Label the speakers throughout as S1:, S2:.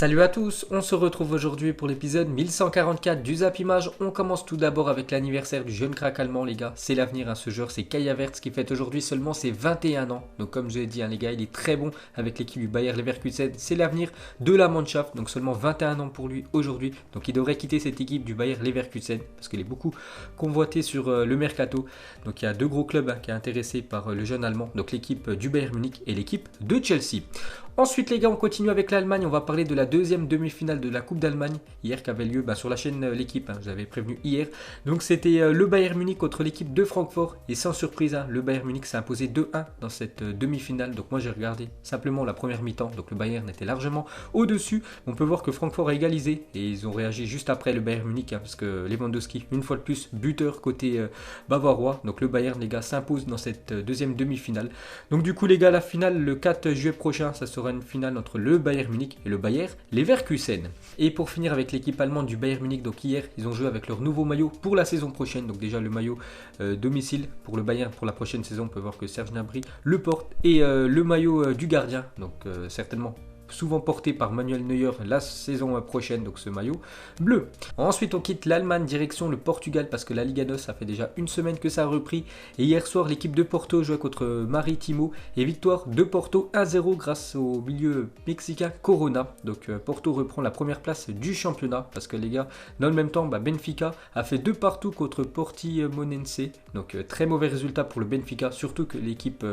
S1: Salut à tous, on se retrouve aujourd'hui pour l'épisode 1144 du Zap Image. On commence tout d'abord avec l'anniversaire du jeune crack allemand les gars, c'est l'avenir ce joueur, c'est Kai Havertz qui fête aujourd'hui seulement ses 21 ans. Donc comme je l'ai dit les gars, il est très bon avec l'équipe du Bayer Leverkusen, c'est l'avenir de la Mannschaft, donc seulement 21 ans pour lui aujourd'hui. Donc il devrait quitter cette équipe du Bayer Leverkusen parce qu'il est beaucoup convoité sur le mercato. Donc il y a deux gros clubs qui sont intéressés par le jeune allemand, donc l'équipe du Bayern Munich et l'équipe de Chelsea. Ensuite les gars, on continue avec l'Allemagne, on va parler de la deuxième demi-finale de la Coupe d'Allemagne, hier qui avait lieu sur la chaîne l'équipe, je vous avais prévenu hier. Donc c'était le Bayern Munich contre l'équipe de Francfort, et sans surprise, le Bayern Munich s'est imposé 2-1 dans cette demi-finale. Donc moi j'ai regardé simplement la première mi-temps, donc le Bayern était largement au-dessus. On peut voir que Francfort a égalisé, et ils ont réagi juste après le Bayern Munich, parce que Lewandowski, une fois de plus, buteur côté bavarois. Donc le Bayern les gars s'impose dans cette deuxième demi-finale. Donc du coup les gars, la finale le 4 juillet prochain, ça sera une finale entre le Bayern Munich et le Bayer Leverkusen. Et pour finir avec l'équipe allemande du Bayern Munich, donc hier ils ont joué avec leur nouveau maillot pour la saison prochaine. Donc déjà le maillot domicile pour le Bayern pour la prochaine saison, on peut voir que Serge Gnabry le porte, et le maillot du gardien, donc certainement souvent porté par Manuel Neuer la saison prochaine, donc ce maillot bleu. Ensuite on quitte l'Allemagne direction le Portugal parce que la Liga NOS, ça fait déjà une semaine que ça a repris, et hier soir l'équipe de Porto jouait contre Maritimo et victoire de Porto 1-0 grâce au milieu mexicain Corona. Donc Porto reprend la première place du championnat parce que les gars, dans le même temps Benfica a fait 2 partout contre Portimonense, donc très mauvais résultat pour le Benfica, surtout que l'équipe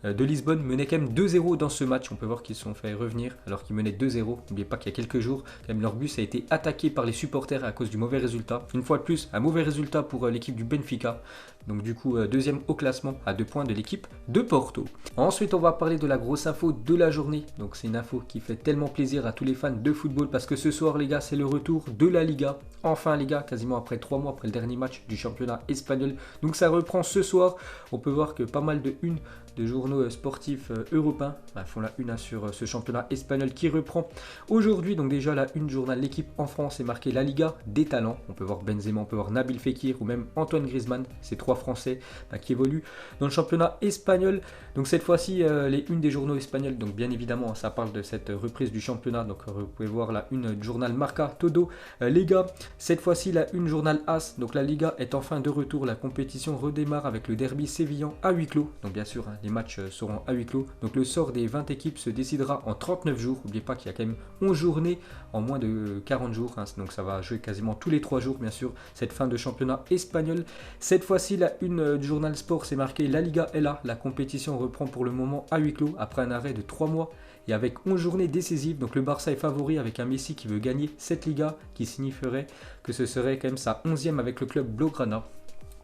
S1: de Lisbonne menait quand même 2-0 dans ce match. On peut voir qu'ils se sont fait revenir alors qu'ils menaient 2-0. N'oubliez pas qu'il y a quelques jours, quand même, leur bus a été attaqué par les supporters à cause du mauvais résultat. Une fois de plus, un mauvais résultat pour l'équipe du Benfica. Donc du coup, deuxième au classement à 2 points de l'équipe de Porto. Ensuite, on va parler de la grosse info de la journée. Donc c'est une info qui fait tellement plaisir à tous les fans de football parce que ce soir les gars, c'est le retour de la Liga. Enfin les gars, quasiment après 3 mois après le dernier match du championnat espagnol. Donc ça reprend ce soir. On peut voir que pas mal de une de journaux sportifs européens font la une sur ce championnat espagnol qui reprend aujourd'hui. Donc déjà la une journal L'équipe en France est marquée la Liga des talents. On peut voir Benzema, on peut voir Nabil Fekir ou même Antoine Griezmann, ces 3 Français qui évoluent dans le championnat espagnol. Donc cette fois-ci les unes des journaux espagnols, donc bien évidemment ça parle de cette reprise du championnat. Donc vous pouvez voir la une du journal Marca, Todo, Liga. Cette fois-ci la une journal AS, donc la Liga est enfin de retour, la compétition redémarre avec le derby sévillan à huis clos. Donc bien sûr les matchs seront à huis clos. Donc le sort des 20 équipes se décidera en 39 jours. N'oubliez pas qu'il y a quand même 11 journées en moins de 40 jours. Donc ça va jouer quasiment tous les 3 jours, bien sûr, cette fin de championnat espagnol. Cette fois-ci, la une du journal Sport, c'est marqué la Liga est là. La compétition reprend pour le moment à huis clos après un arrêt de 3 mois. Et avec 11 journées décisives, donc le Barça est favori avec un Messi qui veut gagner cette Liga, qui signifierait que ce serait quand même sa 11e avec le club Blaugrana.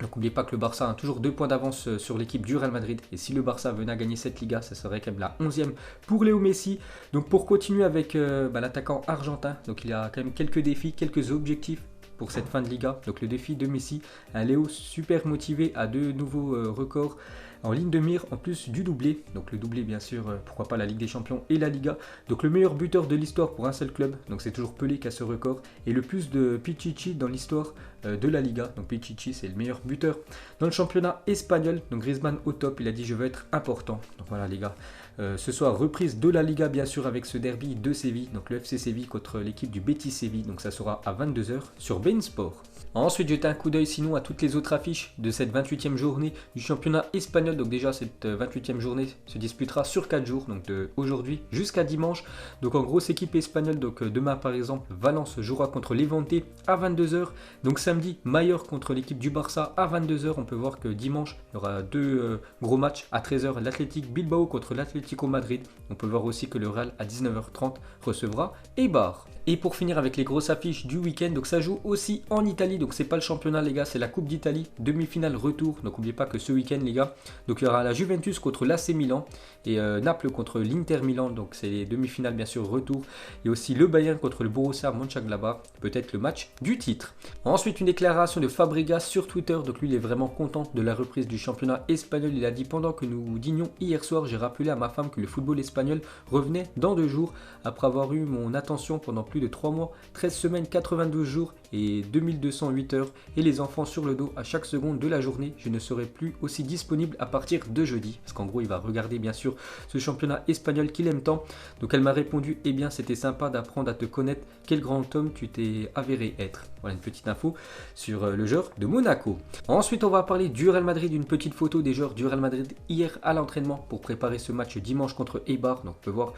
S1: Donc n'oubliez pas que le Barça a toujours 2 points d'avance sur l'équipe du Real Madrid. Et si le Barça venait à gagner cette Liga, ça serait quand même la 11e pour Léo Messi. Donc pour continuer avec l'attaquant argentin, donc il y a quand même quelques défis, quelques objectifs pour cette fin de Liga. Donc le défi de Messi, un Léo super motivé à 2 nouveaux records en ligne de mire en plus du doublé. Donc le doublé bien sûr, pourquoi pas la Ligue des Champions et la Liga. Donc le meilleur buteur de l'histoire pour un seul club, donc c'est toujours Pelé qui a ce record. Et le plus de Pichichi dans l'histoire de la Liga. Donc Pichichi c'est le meilleur buteur dans le championnat espagnol. Donc Griezmann au top, il a dit je veux être important. Donc voilà les gars. Ce soir reprise de la Liga bien sûr avec ce derby de Séville, donc le FC Séville contre l'équipe du Betis Séville, donc ça sera à 22 h sur beIN Sport. Ensuite jetez un coup d'œil sinon à toutes les autres affiches de cette 28e journée du championnat espagnol. Donc déjà cette 28e journée se disputera sur 4 jours, donc de aujourd'hui jusqu'à dimanche. Donc en grosse équipe espagnole, donc demain par exemple Valence jouera contre Levante à 22 h. Donc samedi Mallorca contre l'équipe du Barça à 22 h. On peut voir que dimanche il y aura 2 gros matchs à 13 h, l'Athletic Bilbao contre l'Atlético Madrid. On peut voir aussi que le Real à 19 h 30 recevra Eibar. Et pour finir avec les grosses affiches du week-end, donc ça joue aussi en Italie, donc c'est pas le championnat les gars, c'est la Coupe d'Italie, demi-finale retour. Donc n'oubliez pas que ce week-end les gars, donc il y aura la Juventus contre l'AC Milan et Naples contre l'Inter Milan, donc c'est les demi-finales bien sûr retour. Et aussi le Bayern contre le Borussia Mönchengladbach, peut-être le match du titre. Ensuite une déclaration de Fabregas sur Twitter, donc lui il est vraiment content de la reprise du championnat espagnol. Il a dit pendant que nous dînions hier soir, j'ai rappelé à ma femme que le football espagnol revenait dans 2 jours après avoir eu mon attention pendant plus plus de 3 mois, 13 semaines, 92 jours et 2208 heures. Et les enfants sur le dos à chaque seconde de la journée. Je ne serai plus aussi disponible à partir de jeudi. Parce qu'en gros, il va regarder bien sûr ce championnat espagnol qu'il aime tant. Donc elle m'a répondu, eh bien c'était sympa d'apprendre à te connaître. Quel grand homme tu t'es avéré être. Voilà une petite info sur le joueur de Monaco. Ensuite, on va parler du Real Madrid, une petite photo des joueurs du Real Madrid hier à l'entraînement pour préparer ce match dimanche contre Eibar. Donc on peut voir,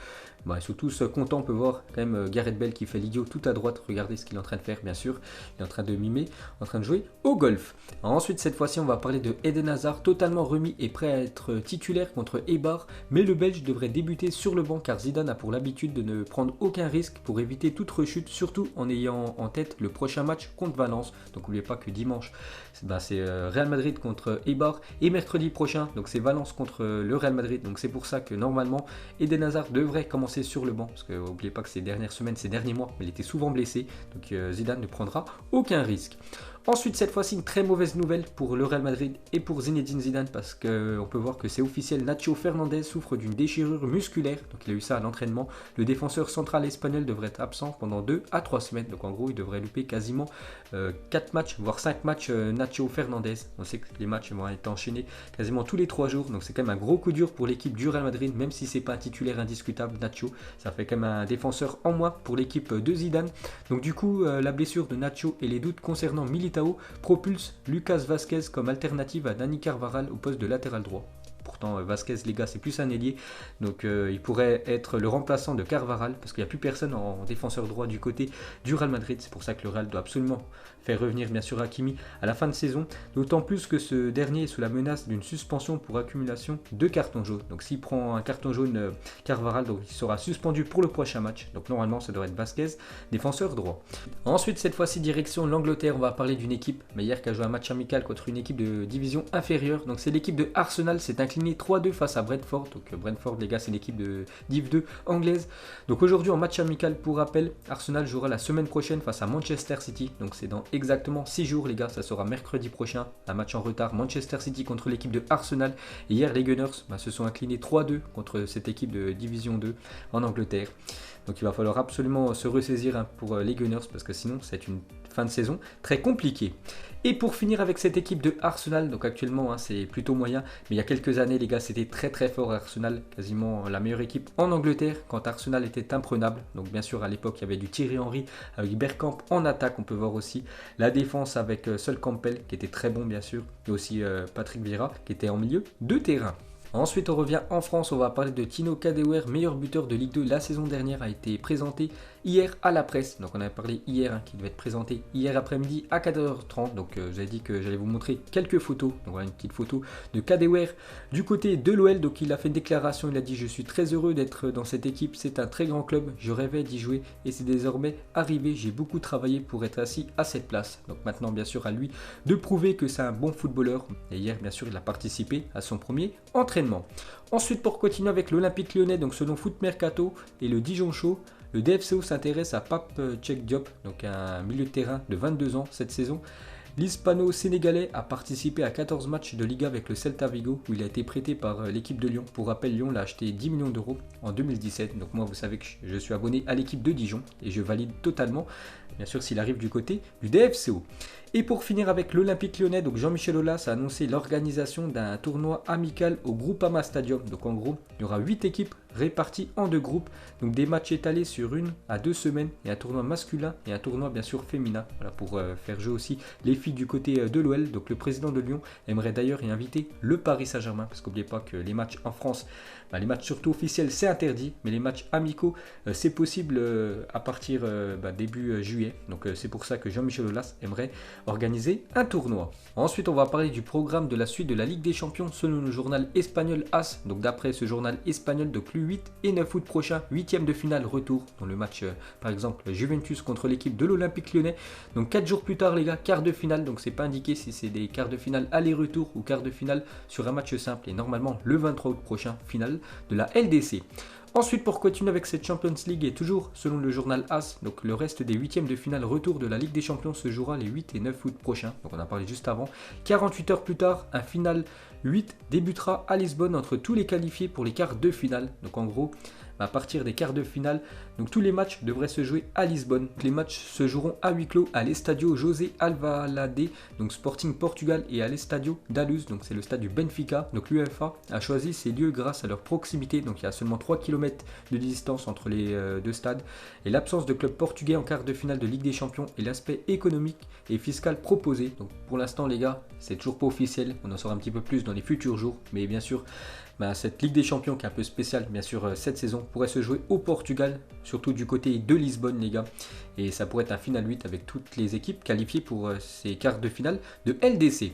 S1: ils sont tous contents, on peut voir quand même Gareth Bale qui fait l'idiot tout à droite. Regardez ce qu'il est en train de faire, bien sûr. Il est en train de mimer, en train de jouer au golf. Ensuite, cette fois-ci, on va parler de Eden Hazard, totalement remis et prêt à être titulaire contre Eibar. Mais le Belge devrait débuter sur le banc car Zidane a pour l'habitude de ne prendre aucun risque pour éviter toute rechute, surtout en ayant en tête le prochain match contre Valence. Donc n'oubliez pas que dimanche, c'est Real Madrid contre Eibar et mercredi prochain, donc c'est Valence contre le Real Madrid. Donc c'est pour ça que normalement Eden Hazard devrait commencer sur le banc parce que n'oubliez pas que ces dernières semaines, ces derniers mois, il était souvent blessé. Donc Zidane ne prendra aucun risque. Ensuite, cette fois-ci, une très mauvaise nouvelle pour le Real Madrid et pour Zinedine Zidane parce qu'on peut voir que c'est officiel, Nacho Fernandez souffre d'une déchirure musculaire. Donc il a eu ça à l'entraînement. Le défenseur central espagnol devrait être absent pendant 2 à 3 semaines. Donc en gros, il devrait louper quasiment 4 matchs, voire 5 matchs Nacho Fernandez. On sait que les matchs vont être enchaînés quasiment tous les 3 jours. Donc c'est quand même un gros coup dur pour l'équipe du Real Madrid, même si c'est pas un titulaire indiscutable, Nacho. Ça fait quand même un défenseur en moins pour l'équipe de Zidane. Donc du coup, la blessure de Nacho et les doutes concernant Militao propulse Lucas Vazquez comme alternative à Dani Carvajal au poste de latéral droit. Pourtant, Vazquez, les gars, c'est plus un ailier. Donc, il pourrait être le remplaçant de Carvajal parce qu'il n'y a plus personne en défenseur droit du côté du Real Madrid. C'est pour ça que le Real doit absolument faire revenir, bien sûr, Hakimi à la fin de saison. D'autant plus que ce dernier est sous la menace d'une suspension pour accumulation de cartons jaunes. Donc, s'il prend un carton jaune Carvajal, donc, il sera suspendu pour le prochain match. Donc, normalement, ça devrait être Vazquez, défenseur droit. Ensuite, cette fois-ci, direction l'Angleterre. On va parler d'une équipe, mais hier, qui a joué un match amical contre une équipe de division inférieure. Donc, c'est l'équipe de Arsenal. C'est incliné 3-2 face à Brentford. Donc Brentford, les gars, c'est l'équipe de Div 2 anglaise. Donc aujourd'hui en match amical, pour rappel, Arsenal jouera la semaine prochaine face à Manchester City. Donc c'est dans exactement 6 jours, les gars. Ça sera mercredi prochain. Un match en retard. Manchester City contre l'équipe de Arsenal. Et hier, les Gunners se sont inclinés 3-2 contre cette équipe de Division 2 en Angleterre. Donc il va falloir absolument se ressaisir pour les Gunners parce que sinon c'est une fin de saison très compliquée. Et pour finir avec cette équipe de Arsenal, donc actuellement c'est plutôt moyen, mais il y a quelques années les gars c'était très très fort Arsenal, quasiment la meilleure équipe en Angleterre quand Arsenal était imprenable. Donc bien sûr à l'époque il y avait du Thierry Henry avec Bergkamp en attaque, on peut voir aussi la défense avec Sol Campbell qui était très bon bien sûr, et aussi Patrick Vieira qui était en milieu de terrain. Ensuite, on revient en France, on va parler de Tino Kadewere, meilleur buteur de Ligue 2 la saison dernière, a été présenté hier à la presse. Donc on a parlé hier, qui devait être présenté hier après-midi à 14h30. Donc j'avais dit que j'allais vous montrer quelques photos. Donc voilà une petite photo de Kadewere du côté de l'OL. Donc il a fait une déclaration, il a dit: je suis très heureux d'être dans cette équipe, c'est un très grand club, je rêvais d'y jouer et c'est désormais arrivé. J'ai beaucoup travaillé pour être assis à cette place. Donc maintenant bien sûr à lui de prouver que c'est un bon footballeur. Et hier bien sûr il a participé à son premier entraînement. Ensuite, pour continuer avec l'Olympique Lyonnais, donc selon Foot Mercato et le Dijon Show, le DFCO s'intéresse à Pape Cheikh Diop, donc un milieu de terrain de 22 ans cette saison. L'Hispano-Sénégalais a participé à 14 matchs de Liga avec le Celta Vigo où il a été prêté par l'équipe de Lyon. Pour rappel, Lyon l'a acheté 10 millions d'euros en 2017. Donc moi, vous savez que je suis abonné à l'équipe de Dijon et je valide totalement, bien sûr s'il arrive du côté du DFCO. Et pour finir avec l'Olympique Lyonnais, donc Jean-Michel Aulas a annoncé l'organisation d'un tournoi amical au Groupama Stadium. Donc en gros, il y aura 8 équipes réparties en 2 groupes. Donc des matchs étalés sur 1 à 2 semaines et un tournoi masculin et un tournoi bien sûr féminin. Voilà, pour faire jouer aussi les filles du côté de l'OL. Donc le président de Lyon aimerait d'ailleurs y inviter le Paris Saint-Germain. Parce qu'oubliez pas que les matchs en France, les matchs surtout officiels c'est interdit. Mais les matchs amicaux c'est possible à partir début juillet. Donc c'est pour ça que Jean-Michel Aulas aimerait organiser un tournoi. Ensuite, on va parler du programme de la suite de la Ligue des Champions selon le journal espagnol AS. Donc d'après ce journal espagnol, donc le 8 et 9 août prochain, 8e de finale retour dans le match par exemple Juventus contre l'équipe de l'Olympique Lyonnais. Donc 4 jours plus tard les gars, quart de finale, donc c'est pas indiqué si c'est des quarts de finale aller-retour ou quart de finale sur un match simple et normalement le 23 août prochain, finale de la LDC. Ensuite, pour continuer avec cette Champions League et toujours selon le journal AS, donc le reste des 8e de finale retour de la Ligue des Champions se jouera les 8 et 9 août prochains. Donc on a parlé juste avant. 48 heures plus tard, un final 8 débutera à Lisbonne entre tous les qualifiés pour les quarts de finale. Donc en gros, à partir des quarts de finale. Donc tous les matchs devraient se jouer à Lisbonne. Les matchs se joueront à huis clos à l'Estadio José Alvalade, donc Sporting Portugal, et à l'Estadio da Luz, donc c'est le stade du Benfica. Donc l'UEFA a choisi ces lieux grâce à leur proximité, donc il y a seulement 3 km de distance entre les deux stades, et l'absence de club portugais en quart de finale de Ligue des Champions et l'aspect économique et fiscal proposé. Donc pour l'instant les gars, c'est toujours pas officiel, on en saura un petit peu plus dans les futurs jours, mais bien sûr cette Ligue des Champions qui est un peu spéciale bien sûr cette saison pourrait se jouer au Portugal, surtout du côté de Lisbonne les gars, et ça pourrait être un final 8 avec toutes les équipes qualifiées pour ces quarts de finale de LDC.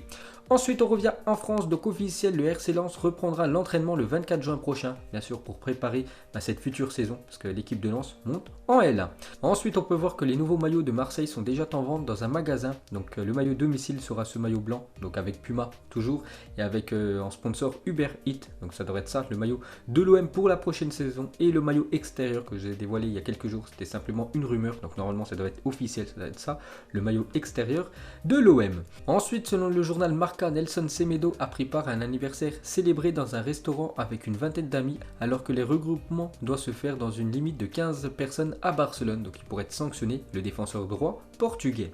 S1: Ensuite, on revient en France, donc officiel, le RC Lens reprendra l'entraînement le 24 juin prochain, bien sûr pour préparer cette future saison, parce que l'équipe de Lens monte en L1. Ensuite, on peut voir que les nouveaux maillots de Marseille sont déjà en vente dans un magasin, donc le maillot domicile sera ce maillot blanc, donc avec Puma toujours, et avec en sponsor Uber Eats, donc ça devrait être ça, le maillot de l'OM pour la prochaine saison, et le maillot extérieur que j'ai dévoilé il y a quelques jours, c'était simplement une rumeur, donc normalement ça doit être officiel, ça doit être ça, le maillot extérieur de l'OM. Ensuite, selon le journal Marca, Nelson Semedo a pris part à un anniversaire célébré dans un restaurant avec une vingtaine d'amis, alors que les regroupements doivent se faire dans une limite de 15 personnes à Barcelone, donc il pourrait être sanctionné, le défenseur droit portugais.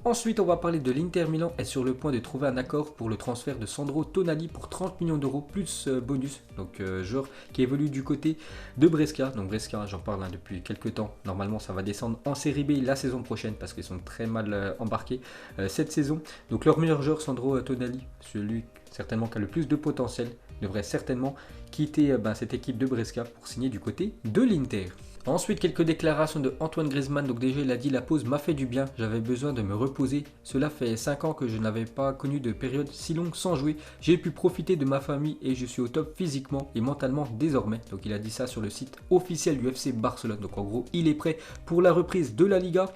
S1: Ensuite, on va parler de l'Inter Milan est sur le point de trouver un accord pour le transfert de Sandro Tonali pour 30 millions d'euros plus bonus, donc joueur qui évolue du côté de Brescia. Donc Brescia, j'en parle depuis quelques temps, normalement ça va descendre en Série B la saison prochaine parce qu'ils sont très mal embarqués cette saison. Donc leur meilleur joueur Sandro Tonali, celui certainement qui a le plus de potentiel, devrait certainement quitter cette équipe de Brescia pour signer du côté de l'Inter. Ensuite, quelques déclarations de Antoine Griezmann. Donc déjà, il a dit: la pause m'a fait du bien, j'avais besoin de me reposer. Cela fait 5 ans que je n'avais pas connu de période si longue sans jouer. J'ai pu profiter de ma famille et je suis au top physiquement et mentalement désormais. Donc il a dit ça sur le site officiel du FC Barcelone. Donc en gros, il est prêt pour la reprise de la Liga.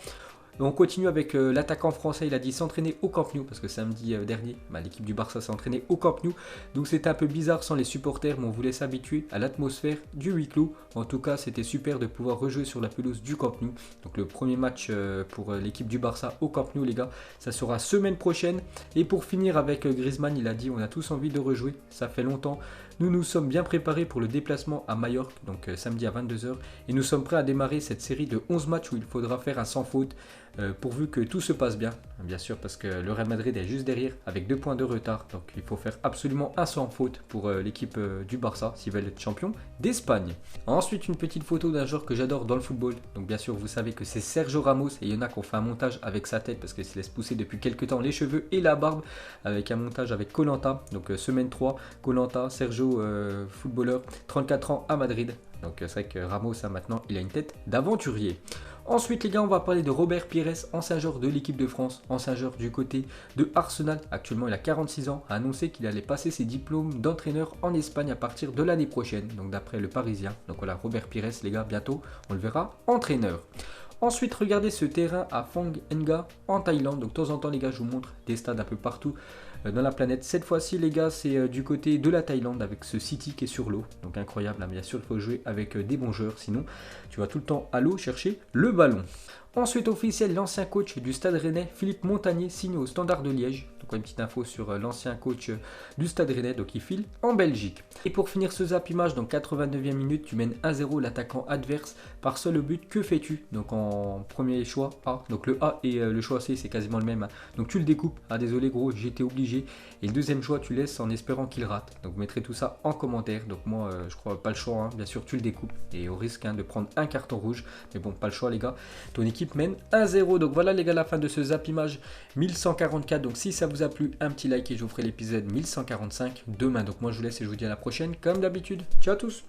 S1: On continue avec l'attaquant français, il a dit s'entraîner au Camp Nou, parce que samedi dernier, l'équipe du Barça s'est entraînée au Camp Nou. Donc c'était un peu bizarre sans les supporters, mais on voulait s'habituer à l'atmosphère du huis clos. En tout cas, c'était super de pouvoir rejouer sur la pelouse du Camp Nou. Donc le premier match pour l'équipe du Barça au Camp Nou les gars, ça sera semaine prochaine. Et pour finir avec Griezmann, il a dit on a tous envie de rejouer, ça fait longtemps. Nous nous sommes bien préparés pour le déplacement à Majorque, donc samedi à 22 h, et nous sommes prêts à démarrer cette série de 11 matchs où il faudra faire un sans faute, pourvu que tout se passe bien. Bien sûr, parce que le Real Madrid est juste derrière avec 2 points de retard, donc il faut faire absolument un sans faute pour l'équipe du Barça s'ils veulent être champions d'Espagne. Ensuite, une petite photo d'un joueur que j'adore dans le football, donc bien sûr vous savez que c'est Sergio Ramos, et il y en a qui ont fait un montage avec sa tête parce qu'il se laisse pousser depuis quelques temps les cheveux et la barbe, avec un montage avec koh, donc semaine 3, koh, Sergio footballeur, 34 ans à Madrid. Donc c'est vrai que Ramos maintenant il a une tête d'aventurier. Ensuite les gars, on va parler de Robert Pires, ancien joueur de l'équipe de France, ancien joueur du côté de Arsenal. Actuellement il a 46 ans, a annoncé qu'il allait passer ses diplômes d'entraîneur en Espagne à partir de l'année prochaine, donc d'après le Parisien. Donc voilà, Robert Pires les gars, bientôt on le verra entraîneur. Ensuite, regardez ce terrain à Phang Nga en Thaïlande. Donc de temps en temps les gars, je vous montre des stades un peu partout dans la planète. Cette fois-ci les gars, c'est du côté de la Thaïlande avec ce City qui est sur l'eau. Donc incroyable, bien sûr il faut jouer avec des bons joueurs, sinon tu vas tout le temps à l'eau chercher le ballon. Ensuite officiel, l'ancien coach du Stade Rennais, Philippe Montagnier, signe au Standard de Liège. Donc une petite info sur l'ancien coach du Stade Rennais, donc il file en Belgique. Et pour finir ce zappimage, donc 89e minute, tu mènes 1-0 l'attaquant adverse par seul but. Que fais-tu? Donc en premier choix A, donc le A et le choix C c'est quasiment le même. Donc tu le découpes, désolé gros, j'étais obligé. Et le deuxième choix tu laisses en espérant qu'il rate. Donc vous mettrez tout ça en commentaire. Donc moi je crois pas le choix, bien sûr tu le découpes. Et au risque de prendre un carton rouge. Mais bon, pas le choix les gars. Ton équipe mène 1-0. Donc voilà les gars, la fin de ce zappimage 1144. Donc si ça vous a plu, un petit like et je vous ferai l'épisode 1145 demain. Donc moi je vous laisse et je vous dis à la prochaine comme d'habitude. Ciao à tous.